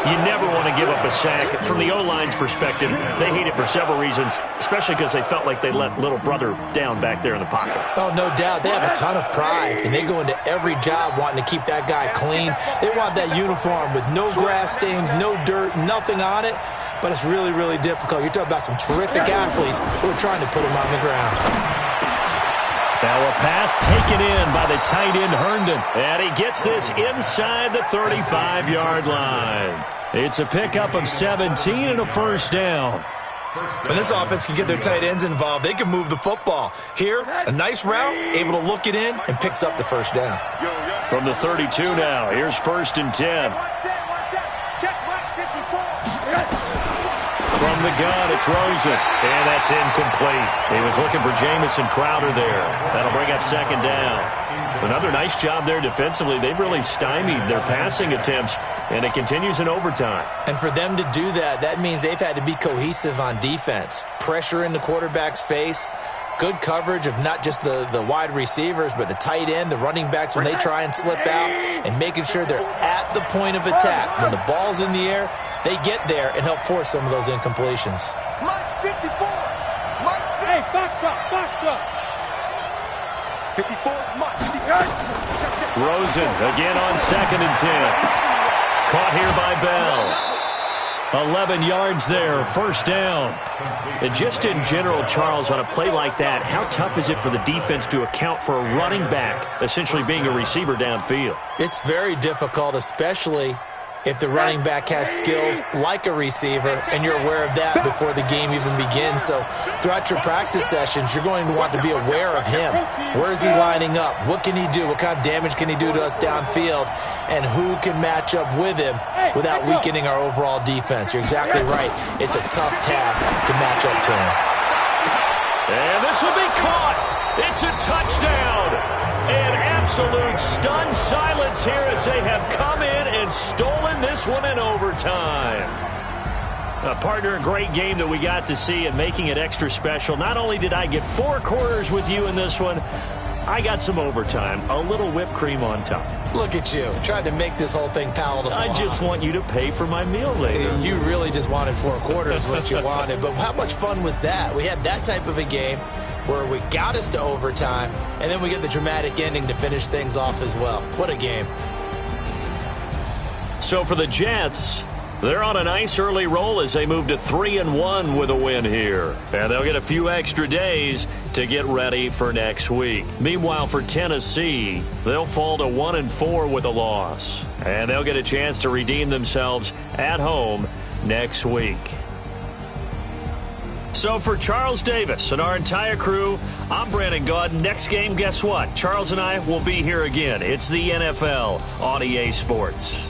You never want to give up a sack. From the O-line's perspective, they hate it for several reasons, especially because they felt like they let little brother down back there in the pocket. Oh, no doubt. They have a ton of pride, and they go into every job wanting to keep that guy clean. They want that uniform with no grass stains, no dirt, nothing on it. But it's really, really difficult. You're talking about some terrific athletes who are trying to put him on the ground. Now a pass taken in by the tight end Herndon. And he gets this inside the 35-yard line. It's a pickup of 17 and a first down. When this offense can get their tight ends involved, they can move the football. Here, a nice route, able to look it in, and picks up the first down. From the 32 now, here's 1st and 10. From the gun, it's Rosen. And that's incomplete. He was looking for Jamison Crowder there. That'll bring up 2nd down. Another nice job there defensively. They've really stymied their passing attempts, and it continues in overtime. And for them to do that, that means they've had to be cohesive on defense. Pressure in the quarterback's face, good coverage of not just the wide receivers, but the tight end, the running backs when they try and slip out, and making sure they're at the point of attack. When the ball's in the air, they get there and help force some of those incompletions. Mike 54. Mike 54. Hey, foxtrot. 54 is Mike. Rosen again on 2nd and 10. Caught here by Bell. 11 yards there, first down. And just in general, Charles, on a play like that, how tough is it for the defense to account for a running back essentially being a receiver downfield? It's very difficult, especially if the running back has skills like a receiver, and you're aware of that before the game even begins. So throughout your practice sessions, you're going to want to be aware of him. Where is he lining up? What can he do? What kind of damage can he do to us downfield? And who can match up with him without weakening our overall defense? You're exactly right. It's a tough task to match up to him. And this will be caught. It's a touchdown. An absolute stunned silence here as they have come in and stolen this one in overtime. Partner, a great game that we got to see and making it extra special. Not only did I get 4 quarters with you in this one, I got some overtime, a little whipped cream on top. Look at you, trying to make this whole thing palatable. I just want you to pay for my meal later. You really just wanted 4 quarters, what you wanted. But how much fun was that? We had that type of a game where we got us to overtime, and then we get the dramatic ending to finish things off as well. What a game. So for the Jets, they're on a nice early roll as they move to 3-1 with a win here. And they'll get a few extra days to get ready for next week. Meanwhile, for Tennessee, they'll fall to 1-4 with a loss. And they'll get a chance to redeem themselves at home next week. So for Charles Davis and our entire crew, I'm Brandon Gaudin. Next game, guess what? Charles and I will be here again. It's the NFL on EA Sports.